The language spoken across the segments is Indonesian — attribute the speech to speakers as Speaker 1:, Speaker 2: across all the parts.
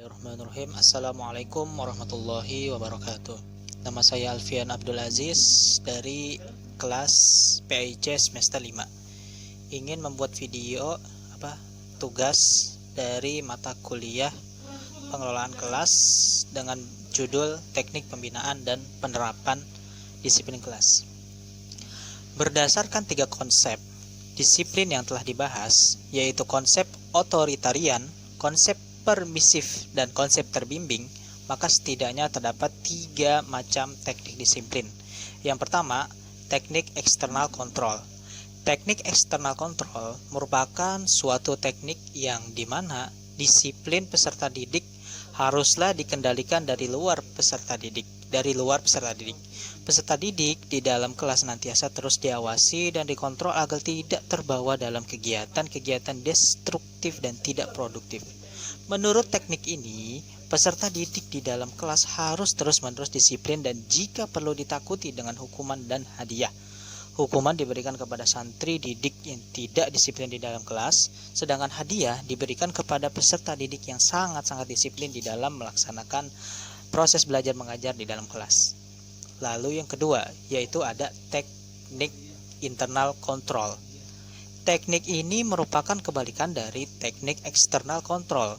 Speaker 1: Bismillahirrahmanirrahim. Assalamualaikum warahmatullahi wabarakatuh. Nama saya Alfian Abdul Aziz dari kelas PAIC semester 5. Ingin membuat video tugas dari mata kuliah pengelolaan kelas dengan judul Teknik Pembinaan dan Penerapan Disiplin Kelas. Berdasarkan 3 konsep disiplin yang telah dibahas, yaitu konsep otoritarian, konsep permisif, dan konsep terbimbing, maka setidaknya terdapat 3 macam teknik disiplin. Yang pertama, teknik eksternal kontrol. Teknik eksternal kontrol merupakan suatu teknik yang dimana disiplin peserta didik haruslah dikendalikan dari luar peserta didik. Peserta didik di dalam kelas senantiasa terus diawasi dan dikontrol agar tidak terbawa dalam kegiatan-kegiatan destruktif dan tidak produktif. Menurut teknik ini, peserta didik di dalam kelas harus terus-menerus disiplin dan jika perlu ditakuti dengan hukuman dan hadiah. Hukuman diberikan kepada santri didik yang tidak disiplin di dalam kelas, sedangkan hadiah diberikan kepada peserta didik yang sangat-sangat disiplin di dalam melaksanakan proses belajar mengajar di dalam kelas. Lalu yang kedua, yaitu ada teknik internal kontrol. Teknik ini merupakan kebalikan dari teknik eksternal kontrol.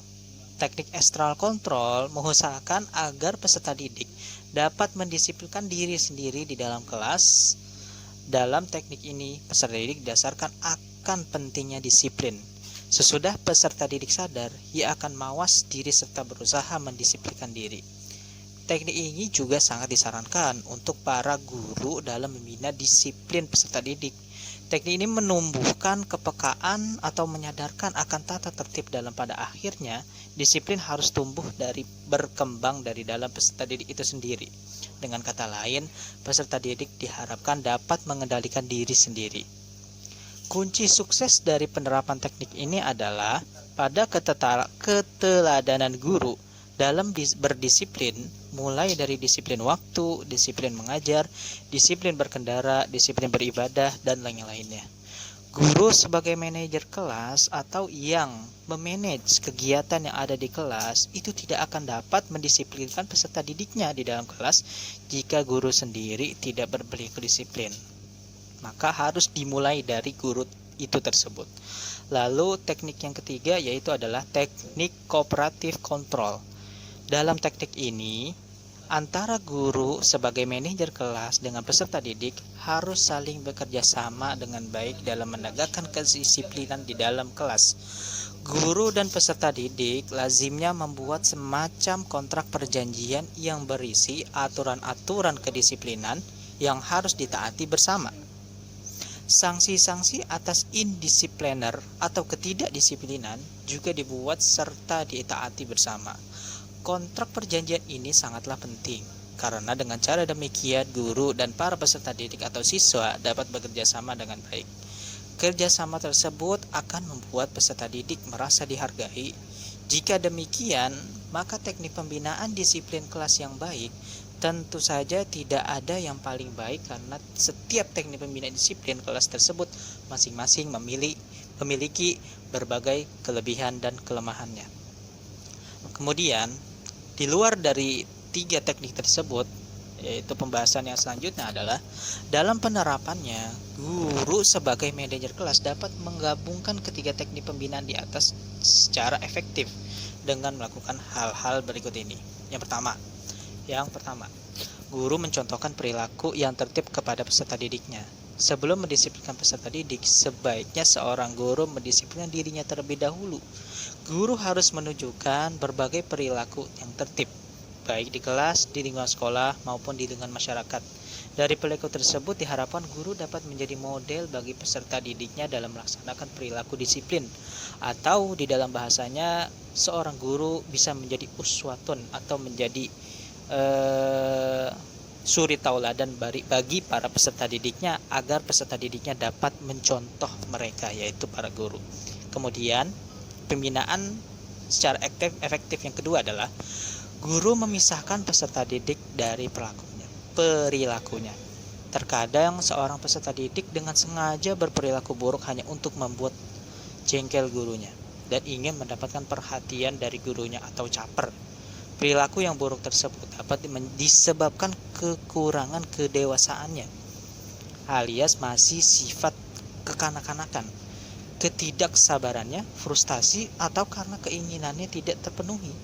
Speaker 1: Teknik eksternal kontrol mengusahakan agar peserta didik dapat mendisiplinkan diri sendiri di dalam kelas. Dalam teknik ini, peserta didik didasarkan akan pentingnya disiplin. Sesudah peserta didik sadar, ia akan mawas diri serta berusaha mendisiplinkan diri. Teknik ini juga sangat disarankan untuk para guru dalam membina disiplin peserta didik. Teknik ini menumbuhkan kepekaan atau menyadarkan akan tata tertib dalam pada akhirnya disiplin harus tumbuh dari berkembang dari dalam peserta didik itu sendiri. Dengan kata lain, peserta didik diharapkan dapat mengendalikan diri sendiri. Kunci sukses dari penerapan teknik ini adalah pada keteladanan guru dalam berdisiplin, mulai dari disiplin waktu, disiplin mengajar, disiplin berkendara, disiplin beribadah, dan lain-lainnya. Guru sebagai manajer kelas atau yang memanage kegiatan yang ada di kelas itu tidak akan dapat mendisiplinkan peserta didiknya di dalam kelas jika guru sendiri tidak berperilaku disiplin. Maka harus dimulai dari guru itu tersebut. Lalu teknik yang ketiga yaitu adalah teknik kooperatif kontrol. Dalam teknik ini, antara guru sebagai manajer kelas dengan peserta didik harus saling bekerja sama dengan baik dalam menegakkan kedisiplinan di dalam kelas. Guru dan peserta didik lazimnya membuat semacam kontrak perjanjian yang berisi aturan-aturan kedisiplinan yang harus ditaati bersama. Sanksi-sanksi atas indisipliner atau ketidakdisiplinan juga dibuat serta ditaati bersama. Kontrak perjanjian ini sangatlah penting karena dengan cara demikian guru dan para peserta didik atau siswa dapat bekerja sama dengan baik. Kerjasama tersebut akan membuat peserta didik merasa dihargai. Jika demikian, maka teknik pembinaan disiplin kelas yang baik tentu saja tidak ada yang paling baik karena setiap teknik pembinaan disiplin kelas tersebut masing-masing memiliki berbagai kelebihan dan kelemahannya. Kemudian, di luar dari 3 teknik tersebut, yaitu pembahasan yang selanjutnya adalah dalam penerapannya, guru sebagai manajer kelas dapat menggabungkan ketiga teknik pembinaan di atas secara efektif dengan melakukan hal-hal berikut ini. Yang pertama, guru mencontohkan perilaku yang tertib kepada peserta didiknya. Sebelum mendisiplinkan peserta didik, sebaiknya seorang guru mendisiplinkan dirinya terlebih dahulu. Guru harus menunjukkan berbagai perilaku yang tertib, baik di kelas, di lingkungan sekolah, maupun di lingkungan masyarakat. Dari perilaku tersebut diharapkan guru dapat menjadi model bagi peserta didiknya dalam melaksanakan perilaku disiplin. Atau di dalam bahasanya, seorang guru bisa menjadi uswatun atau menjadi suri tauladan bagi para peserta didiknya agar peserta didiknya dapat mencontoh mereka, yaitu para guru. Kemudian pembinaan secara efektif yang kedua adalah guru memisahkan peserta didik dari perilakunya. Terkadang seorang peserta didik dengan sengaja berperilaku buruk hanya untuk membuat jengkel gurunya. dan ingin mendapatkan perhatian dari gurunya atau caper. Perilaku yang buruk tersebut dapat disebabkan kekurangan kedewasaannya, alias masih sifat kekanak-kanakan, ketidaksabarannya, frustasi, atau karena keinginannya tidak terpenuhi.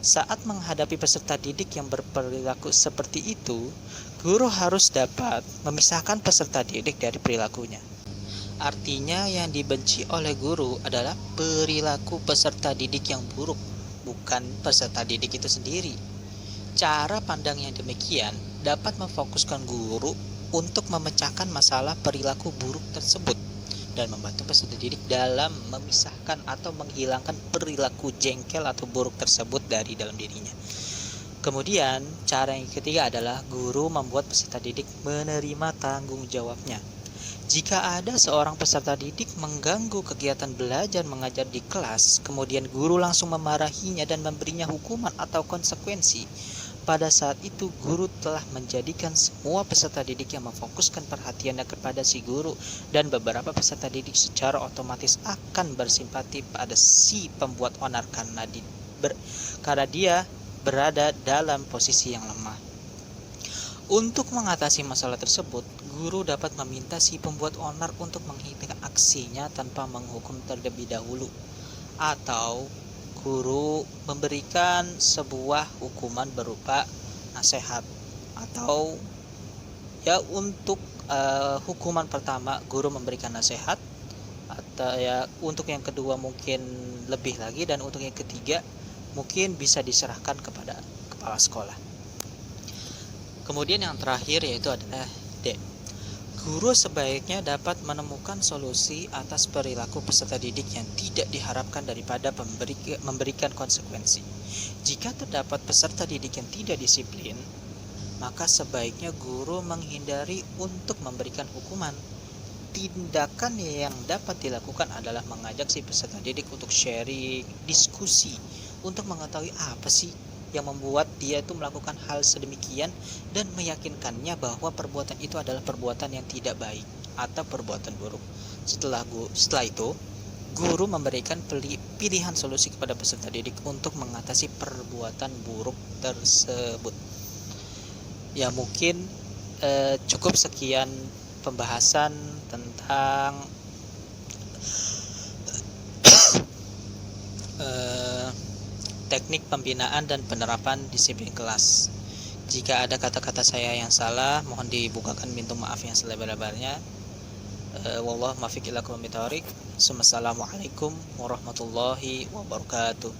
Speaker 1: Saat menghadapi peserta didik yang berperilaku seperti itu, guru harus dapat memisahkan peserta didik dari perilakunya. Artinya yang dibenci oleh guru adalah perilaku peserta didik yang buruk, bukan peserta didik itu sendiri. Cara pandang yang demikian dapat memfokuskan guru untuk memecahkan masalah perilaku buruk tersebut dan membantu peserta didik dalam memisahkan atau menghilangkan perilaku jengkel atau buruk tersebut dari dalam dirinya. Kemudian, cara yang ketiga adalah guru membuat peserta didik menerima tanggung jawabnya. Jika ada seorang peserta didik mengganggu kegiatan belajar mengajar di kelas, kemudian guru langsung memarahinya dan memberinya hukuman atau konsekuensi, pada saat itu guru telah menjadikan semua peserta didik yang memfokuskan perhatiannya kepada si guru, dan beberapa peserta didik secara otomatis akan bersimpati pada si pembuat onar karena dia berada dalam posisi yang lemah. Untuk mengatasi masalah tersebut, guru dapat meminta si pembuat onar untuk menghentikan aksinya tanpa menghukum terlebih dahulu, atau guru memberikan sebuah hukuman berupa nasihat, atau untuk hukuman pertama guru memberikan nasihat, atau untuk yang kedua mungkin lebih lagi, dan untuk yang ketiga mungkin bisa diserahkan kepada kepala sekolah. Kemudian yang terakhir yaitu adalah D. Guru sebaiknya dapat menemukan solusi atas perilaku peserta didik yang tidak diharapkan daripada memberikan konsekuensi. Jika terdapat peserta didik yang tidak disiplin, maka sebaiknya guru menghindari untuk memberikan hukuman. Tindakan yang dapat dilakukan adalah mengajak si peserta didik untuk sharing, diskusi, untuk mengetahui apa sih yang membuat dia itu melakukan hal sedemikian, dan meyakinkannya bahwa perbuatan itu adalah perbuatan yang tidak baik atau perbuatan buruk. Setelah itu, guru memberikan pilihan solusi kepada peserta didik untuk mengatasi perbuatan buruk tersebut. Ya mungkin cukup sekian pembahasan tentang teknik pembinaan dan penerapan disiplin kelas. Jika ada kata-kata saya yang salah, mohon dibukakan pintu maaf yang selebar-lebarnya. Wallahu muwaffiq ila aqwamit thoriq. Assalamualaikum warahmatullahi wabarakatuh.